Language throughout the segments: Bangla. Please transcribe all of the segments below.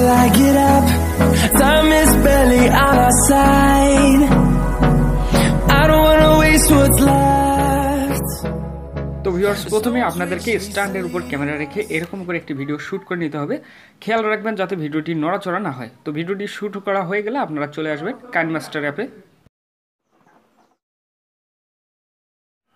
till I get up. Time is barely on our side. I don't wanna waste what's left. তো ভিউয়ার্স, প্রথমে আপনাদেরকে স্ট্যান্ডের উপর ক্যামেরা রেখে এরকম করে একটি ভিডিও শ্যুট করে নিতে হবে। খেয়াল রাখবেন যাতে ভিডিওটি নড়াচড়া না হয়। তো ভিডিওটি শ্যুট করা হয়ে গেলে আপনারা চলে আসবেন কাইনমাস্টার অ্যাপে।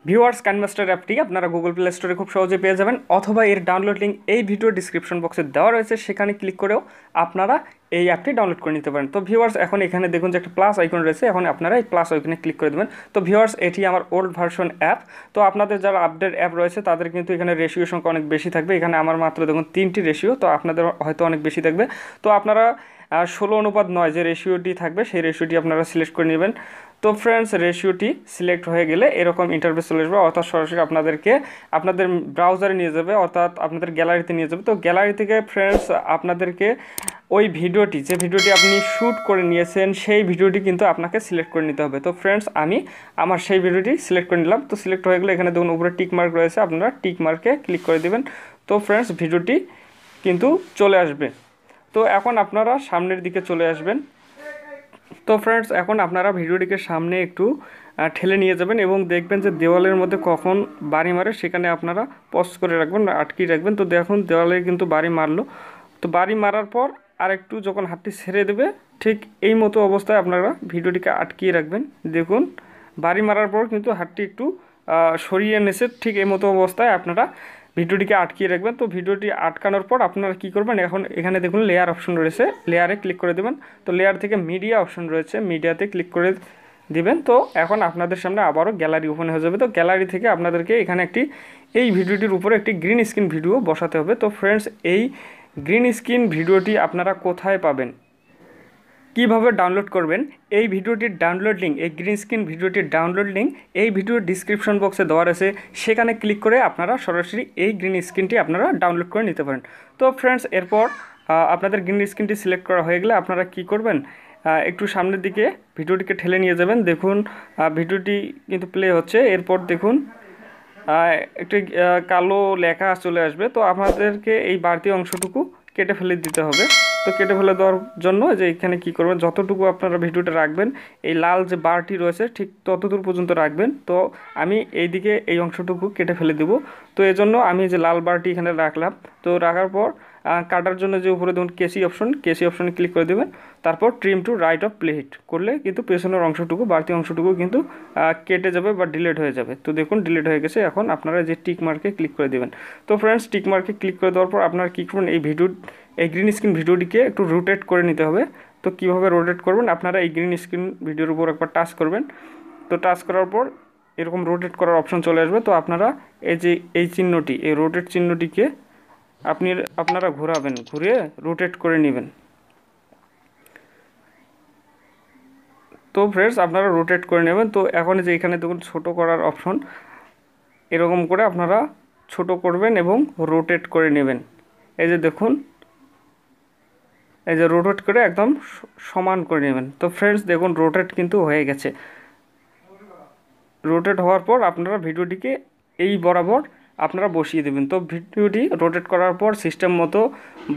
ভিউয়ার্স, কাইনমাস্টার অ্যাপটি আপনারা গুগল প্লে স্টোরে খুব সহজে পেয়ে যাবেন, অথবা এর ডাউনলোড লিঙ্ক এই ভিডিও ডিসক্রিপশন বক্সে দেওয়া রয়েছে, সেখানে ক্লিক করেও আপনারা এই অ্যাপটি ডাউনলোড করে নিতে পারেন। তো ভিউয়ার্স, এখন এখানে দেখুন যে একটা প্লাস আইকন রয়েছে, এখন আপনারা এই প্লাস আইকনে ক্লিক করে দেবেন। তো ভিউয়ার্স, এটি আমার ওল্ড ভার্সন অ্যাপ। তো আপনাদের যারা আপডেট অ্যাপ রয়েছে তাদের কিন্তু এখানে রেশিও সংখ্যা অনেক বেশি থাকবে। এখানে আমার মাত্র দেখুন 3টি রেশিও, তো আপনাদের হয়তো অনেক বেশি থাকবে। তো আপনারা 16:9 যে রেশিওটি থাকবে সেই রেশিওটি আপনারা সিলেক্ট করে নেবেন। তো ফ্রেন্ডস, রেশিওটি সিলেক্ট হয়ে গেলে এরকম ইন্টারফেস চলে আসবে, অর্থাৎ সরাসরি আপনাদেরকে আপনাদের ব্রাউজারে নিয়ে যাবে, অর্থাৎ আপনাদের গ্যালারিতে নিয়ে যাবে। তো গ্যালারি থেকে ফ্রেন্ডস আপনাদেরকে ওই ভিডিওটি, যে ভিডিওটি আপনি শ্যুট করে নিয়েছেন সেই ভিডিওটি কিন্তু আপনাকে সিলেক্ট করে নিতে হবে। তো ফ্রেন্ডস, আমি আমার সেই ভিডিওটি সিলেক্ট করে নিলাম। তো সিলেক্ট হয়ে গেলে এখানে দেখুন উপরে টিক মার্ক রয়েছে, আপনারা টিক মার্কে ক্লিক করে দেবেন। তো ফ্রেন্ডস, ভিডিওটি কিন্তু চলে আসবে। তো এখন আপনারা সামনের দিকে চলে আসবেন। তো ফ্রেন্ডস, এখন আপনারা ভিডিওটিকে সামনে একটু ঠেলে নিয়ে যাবেন এবং দেখবেন যে দেওয়ালের মধ্যে কখন বাড়ি মারে সেখানে আপনারা পজ করে রাখবেন, আটকিয়ে রাখবেন। তো দেখুন দেওয়ালে কিন্তু বাড়ি মারলো। তো বাড়ি মারার পর আর একটু যখন হাতটি ছেড়ে দেবে, ঠিক এই মতো অবস্থায় আপনারা ভিডিওটিকে আটকিয়ে রাখবেন। দেখুন বাড়ি মারার পর কিন্তু হাতটি একটু সরিয়ে এনেছে, ঠিক এই মতো অবস্থায় আপনারা ভিডিওটিকে আটকিয়ে রাখবেন। তো ভিডিওটি আটকানোর পর আপনারা কি করবেন, এখন এখানে দেখুন লেয়ার অপশন রয়েছে, লেয়ারে ক্লিক করে দেবেন। তো লেয়ার থেকে মিডিয়া অপশন রয়েছে, মিডিয়াতে ক্লিক করে দিবেন। তো এখন আপনাদের সামনে আবারও গ্যালারি ওপেন হয়ে যাবে। তো গ্যালারি থেকে আপনাদেরকে এখানে এই ভিডিওটির উপরে একটি গ্রিন স্ক্রিন ভিডিও বসাতে হবে। তো ফ্রেন্ডস, এই গ্রিন স্ক্রিন ভিডিওটি আপনারা কোথায় পাবেন, কিভাবে ডাউনলোড করবেন, এই ভিডিওটির ডাউনলোড লিঙ্ক, এই গ্রিন স্ক্রিন ভিডিওটির ডাউনলোড লিঙ্ক এই ভিডিওর ডিসক্রিপশন বক্সে দেওয়া রয়েছে, সেখানে ক্লিক করে আপনারা সরাসরি এই গ্রিন স্ক্রিনটি আপনারা ডাউনলোড করে নিতে পারেন। তো ফ্রেন্ডস, এরপর আপনাদের গ্রিন স্ক্রিনটি সিলেক্ট করা হয়ে গেলে আপনারা কি করবেন, একটু সামনের দিকে ভিডিওটিকে ঠেলে নিয়ে যাবেন। দেখুন ভিডিওটি কিন্তু প্লে হচ্ছে। এরপর দেখুন একটি কালো লেখা চলে আসবে। তো আপনাদেরকে এই বাড়তি অংশটুকু কেটে ফেলে দিতে হবে। তো কেটে ফেলে দেওয়ার জন্য যে এখানে কি করবেন, যতটুকু আপনারা ভিডিওটা রাখবেন, এই লাল যে বারটি রয়েছে ঠিক ততদূর পর্যন্ত রাখবেন। তো আমি এইদিকে এই অংশটুকু কেটে ফেলে দেব। তো এজন্য আমি যে লাল বারটি এখানে রাখলাম। তো রাখার পর কাটার জন্য যে উপরে দেখুন কেসি অপশনে ক্লিক করে দেবেন। তারপর trim to right of play hit করলে কিন্তু পেছনের অংশটুকু, বাড়তি অংশটুকু কিন্তু কেটে যাবে বা ডিলিট হয়ে যাবে। তো দেখুন ডিলিট হয়ে গেছে। এখন আপনারা যে টিক মার্কে ক্লিক করে দেবেন। তো ফ্রেন্ডস, টিক মার্কে ক্লিক করে দেওয়ার পর আপনারা কী করবেন, এই গ্রিন স্ক্রিন ভিডিওটিকে একটু রোটেট করে নিতে হবে। তো কীভাবে রোটেট করবেন, আপনারা এই গ্রিন স্ক্রিন ভিডিওর উপর একবার টাচ করবেন। তো টাচ করার পর এরকম রোটেট করার অপশন চলে আসবে। তো আপনারা এই চিহ্নটি, এই রোটেট চিহ্নটিকে আপনারা ঘোরাবেন, ঘুরিয়ে রোটেট করে নেবেন। তো ফ্রেন্ডস, আপনারা রোটেট করে নেবেন। তো এখন যে এখানে দেখুন ছোট করার অপশন, এরকম করে আপনারা ছোট করবেন এবং রোটেট করে নেবেন। এই যে দেখুন, এই যে রোটেট করে একদম সমান করে নেবেন। তো ফ্রেন্ডস দেখুন রোটেট কিন্তু হয়ে গেছে। রোটেট হওয়ার পর আপনারা ভিডিওটিকে এই বরাবর আপনারা বসিয়ে দেবেন। তো ভিডিওটি রোটেট করার পর সিস্টেম মতো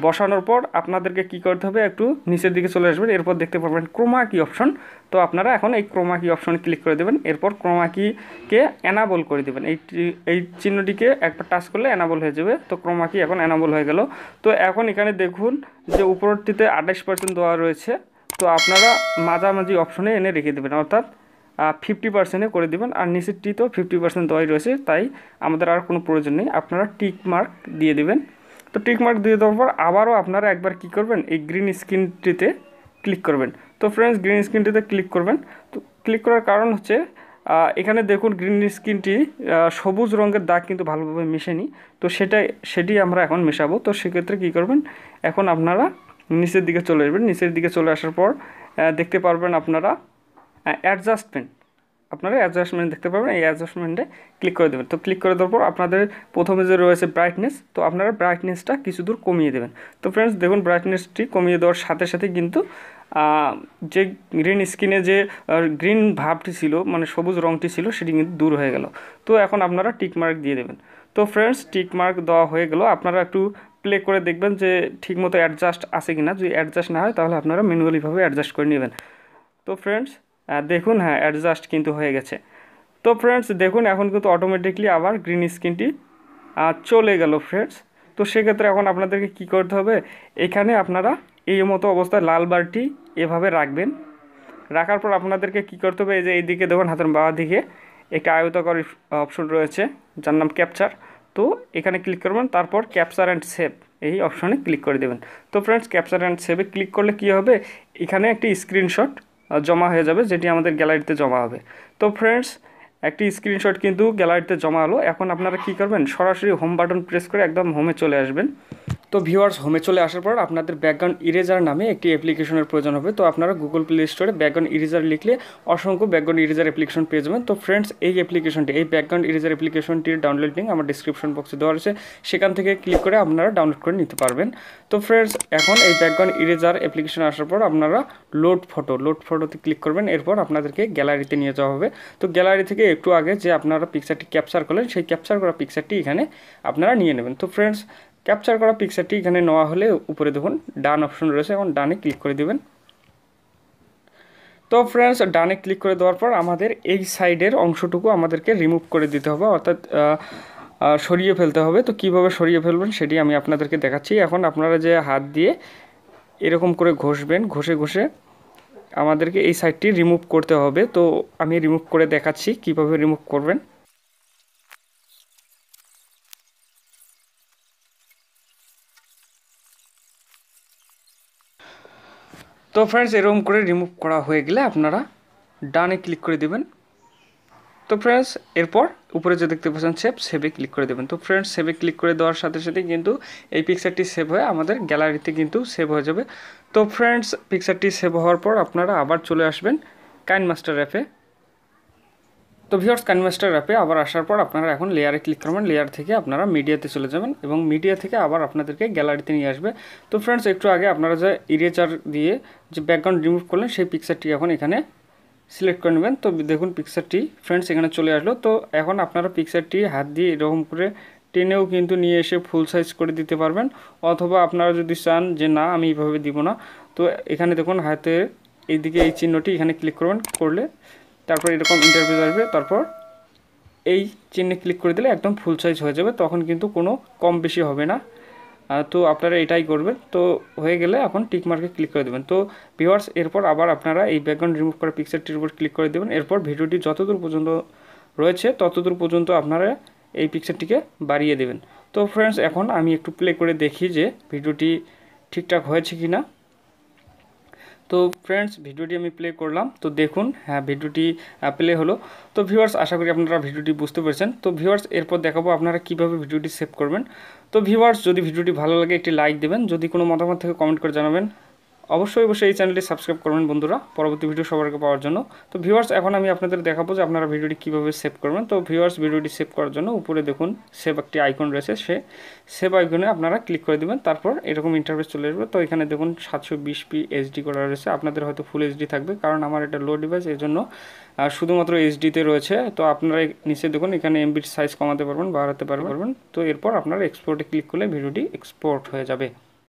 বসানোর পর আপনাদেরকে কি করতে হবে, একটু নিচের দিকে চলে আসবেন। এরপর দেখতে পারবেন ক্রোমা কি অপশন। তো আপনারা এখন এই ক্রোমা কি অপশনে ক্লিক করে দেবেন। এরপর ক্রোমা কিকে এনাবল করে দেবেন। এই চিহ্নটিকে একবার টাচ করলে এনাবল হয়ে যাবে। তো ক্রোমা কি এখন এনাবল হয়ে গেল। তো এখন এখানে দেখুন যে উপরটিতে 28% দেওয়া রয়েছে। তো আপনারা মাঝামাঝি অপশনে এনে রেখে দেবেন, অর্থাৎ 50% করে দেবেন। আর নিচেরটি তো 50% দেওয়াই রয়েছে, তাই আমাদের আর কোনো প্রয়োজন নেই। আপনারা টিক মার্ক দিয়ে দেবেন। তো টিক মার্ক দিয়ে দেওয়ার পর আবারও আপনারা একবার কি করবেন, এই গ্রিন স্ক্রিনটিতে ক্লিক করবেন। তো ফ্রেন্ডস, গ্রিন স্ক্রিনটিতে ক্লিক করবেন। তো ক্লিক করার কারণ হচ্ছে এখানে দেখুন গ্রিন স্ক্রিনটি সবুজ রঙের দাগ কিন্তু ভালোভাবে মেশেনি। তো সেটি আমরা এখন মেশাবো। তো সেক্ষেত্রে কী করবেন, এখন আপনারা নিচের দিকে চলে আসবেন। নিচের দিকে চলে আসার পর দেখতে পারবেন আপনারা অ্যাডজাস্টমেন্ট দেখতে পাবেন। এই অ্যাডজাস্টমেন্টে ক্লিক করে দেবেন। তো ক্লিক করে দেওয়ার পর আপনাদের প্রথমে যে রয়েছে ব্রাইটনেস, তো আপনারা ব্রাইটনেসটা কিছু দূর কমিয়ে দেবেন। তো ফ্রেন্ডস দেখুন ব্রাইটনেসটি কমিয়ে দেওয়ার সাথে সাথে কিন্তু যে গ্রিন স্ক্রিনে যে গ্রিন ভাবটি ছিল, মানে সবুজ রঙটি ছিল, সেটি কিন্তু দূর হয়ে গেল। তো এখন আপনারা টিক মার্ক দিয়ে দেবেন। তো ফ্রেন্ডস, টিক মার্ক দেওয়া হয়ে গেল। আপনারা একটু প্লে করে দেখবেন যে ঠিকমতো অ্যাডজাস্ট আছে কিনা। যদি অ্যাডজাস্ট না হয় তাহলে আপনারা ম্যানুয়ালিভাবে অ্যাডজাস্ট করে নেবেন। তো ফ্রেন্ডস দেখুন, হ্যাঁ অ্যাডজাস্ট কিন্তু হয়ে গেছে। তো ফ্রেন্ডস দেখুন এখন কিন্তু অটোমেটিকলি আবার গ্রিন স্ক্রিনটি চলে গেল ফ্রেন্ডস। তো সেক্ষেত্রে এখন আপনাদেরকে কি করতে হবে, এখানে আপনারা এই মতো অবস্থায় লাল বারটি এভাবে রাখবেন। রাখার পর আপনাদেরকে কি করতে হবে, এই যে এইদিকে দেখুন হাতের বাঁ দিকে একটা আয়তাকার অপশন রয়েছে যার নাম ক্যাপচার। তো এখানে ক্লিক করবেন, তারপর ক্যাপচার অ্যান্ড সেভ এই অপশনে ক্লিক করে দেবেন। তো ফ্রেন্ডস ক্যাপচার অ্যান্ড সেভে ক্লিক করলে কি হবে, এখানে একটি স্ক্রিনশট জমা হয়ে যাবে যেটি আমাদের গ্যালারিতে জমা হবে। তো ফ্রেন্ডস একটি স্ক্রিনশট কিন্তু গ্যালারিতে জমা হলো। এখন আপনারা কি করবেন, সরাসরি হোম বাটন প্রেস করে একদম হোমে চলে আসবেন। তো ভিউয়ার্স হোমে চলে আসার পর আপনাদের ব্যাকগ্রাউন্ড ইরেজার নামে একটি অ্যাপ্লিকেশনের প্রয়োজন হবে। তো আপনারা গুগল প্লে স্টোরে ব্যাকগ্রাউন্ড ইরেজার লিখলে অসংখ্য ব্যাকগ্রাউন্ড ইরেজার অ্যাপ্লিকেশন পেয়ে যাবেন। তো ফ্রেন্ডস এই অ্যাপ্লিকেশনটি, এই ব্যাকগ্রাউন্ড ইরেজার অ্যাপ্লিকেশনটির ডাউনলোড লিঙ্ক আমার ডিসক্রিপশন বক্সে দেওয়া রয়েছে, সেখান থেকে ক্লিক করে আপনারা ডাউনলোড করে নিতে পারবেন। তো ফ্রেন্ডস এখন এই ব্যাকগ্রাউন্ড ইরেজার অ্যাপ্লিকেশন আসার পর আপনারা লোড ফটোতে ক্লিক করবেন। এরপর আপনাদেরকে গ্যালারিতে নিয়ে যাওয়া হবে। তো গ্যালারি থেকে একটু আগে যে আপনারা পিকচারটি ক্যাপচার করলেন সেই ক্যাপচার করা পিকচারটি এখানে আপনারা নিয়ে নেবেন। তো ফ্রেন্ডস ক্যাপচার করা পিকচারটি এখানে নেওয়া হলে উপরে দেখুন ডান অপশন রয়েছে, এখন ডানে ক্লিক করে দেবেন। তো ফ্রেন্ডস ডানে ক্লিক করে দেওয়ার পর আমাদের এই সাইডের অংশটুকু আমাদেরকে রিমুভ করে দিতে হবে, অর্থাৎ সরিয়ে ফেলতে হবে। তো কিভাবে সরিয়ে ফেলবেন সেটি আমি আপনাদেরকে দেখাচ্ছি। এখন আপনারা যে হাত দিয়ে এরকম করে ঘষবেন, ঘষে আমাদেরকে এই সাইডটি রিমুভ করতে হবে। তো আমি রিমুভ করে দেখাচ্ছি কিভাবে রিমুভ করবেন। তো ফ্রেন্ডস এরকম করে রিমুভ করা হয়ে গেলে আপনারা ডানে ক্লিক করে দেবেন। তো ফ্রেন্ডস এরপর উপরে যে দেখতে পাচ্ছেন সেভে ক্লিক করে দেবেন। তো ফ্রেন্ডস সেভে ক্লিক করে দেওয়ার সাথে সাথে কিন্তু এই পিকচারটি সেভ হয়ে আমাদের গ্যালারিতে কিন্তু সেভ হয়ে যাবে। তো ফ্রেন্ডস পিকচারটি সেভ হওয়ার পর আপনারা আবার চলে আসবেন কাইনমাস্টার অ্যাপে। তো ভিউয়ার্স কাইনমাস্টার অ্যাপে আবার আসার পর আপনারা এখন লেয়ারে ক্লিক করবেন। লেয়ার থেকে আপনারা মিডিয়াতে চলে যাবেন এবং মিডিয়া থেকে আবার আপনাদেরকে গ্যালারিতে নিয়ে আসবে। তো ফ্রেন্ডস একটু আগে আপনারা যে ইরেজার দিয়ে যে ব্যাকগ্রাউন্ড রিমুভ করলেন সেই পিকচারটি এখন এখানে সিলেক্ট করে নেবেন। তো দেখুন পিকচারটি ফ্রেন্ডস এখানে চলে আসলো। তো এখন আপনারা পিকচারটি হাত দিয়ে এরকম করে টেনেও কিন্তু নিয়ে এসে ফুল সাইজ করে দিতে পারবেন, অথবা আপনারা যদি চান যে না আমি এইভাবে দিব না, তো এখানে দেখুন হাতের এইদিকে এই চিহ্নটি এখানে ক্লিক করবেন, করলে তারপর এরকম ইন্টারভিউ আসবে, তারপর এই চিহ্নে ক্লিক করে দিলে একদম ফুল সাইজ হয়ে যাবে, তখন কিন্তু কোনো কম বেশি হবে না। তো আপনারা এটাই করবেন। তো হয়ে গেলে এখন টিক মার্কে ক্লিক করে দেবেন। তো ভিউয়ার্স এরপর আবার আপনারা এই ব্যাকগ্রাউন্ড রিমুভ করা পিকচারটির উপর ক্লিক করে দেবেন। এরপর ভিডিওটি যতদূর পর্যন্ত রয়েছে ততদূর পর্যন্ত আপনারা এই পিকচারটিকে বাড়িয়ে দেবেন। তো ফ্রেন্ডস এখন আমি একটু প্লে করে দেখি যে ভিডিওটি ঠিকঠাক হয়েছে কি না। তো ফ্রেন্ডস ভিডিওটি আমি প্লে করলাম, তো দেখুন হ্যাঁ ভিডিওটি প্লে হলো। তো ভিউয়ার্স আশা করি আপনারা ভিডিওটি বুঝতে পেরেছেন। তো ভিউয়ার্স এরপর দেখাবো আপনারা কিভাবে ভিডিওটি সেভ করবেন। তো ভিউয়ার্স যদি ভিডিওটি ভালো লাগে একটি লাইক দেবেন, যদি কোনো মতামত থেকে কমেন্ট করে জানাবেন। অবশ্যই এই চ্যানেলটি সাবস্ক্রাইব করবেন বন্ধুরা পরবর্তী ভিডিও সবার আগে পাওয়ার জন্য। তো ভিউয়ার্স এখন আমি আপনাদের দেখাবো যে আপনারা ভিডিওটি কীভাবে সেভ করবেন। তো ভিউয়ার্স ভিডিওটি সেভ করার জন্য উপরে দেখুন সেভ একটি আইকন রয়েছে, সেভ আইকনে আপনারা ক্লিক করে দেবেন। তারপর এরকম ইন্টারফেস চলে আসবে। তো এখানে দেখুন 720p এইচডি করা রয়েছে, আপনাদের হয়তো ফুল এইচডি থাকবে, কারণ আমার এটা লো ডিভাইস এই জন্য শুধুমাত্র এইচডিতে রয়েছে। তো আপনারা নিচে দেখুন এখানে এমবির সাইজ কমাতে পারবেন, বাড়াতে পারবেন। তো এরপর আপনারা এক্সপোর্টে ক্লিক করলে ভিডিওটি এক্সপোর্ট হয়ে যাবে।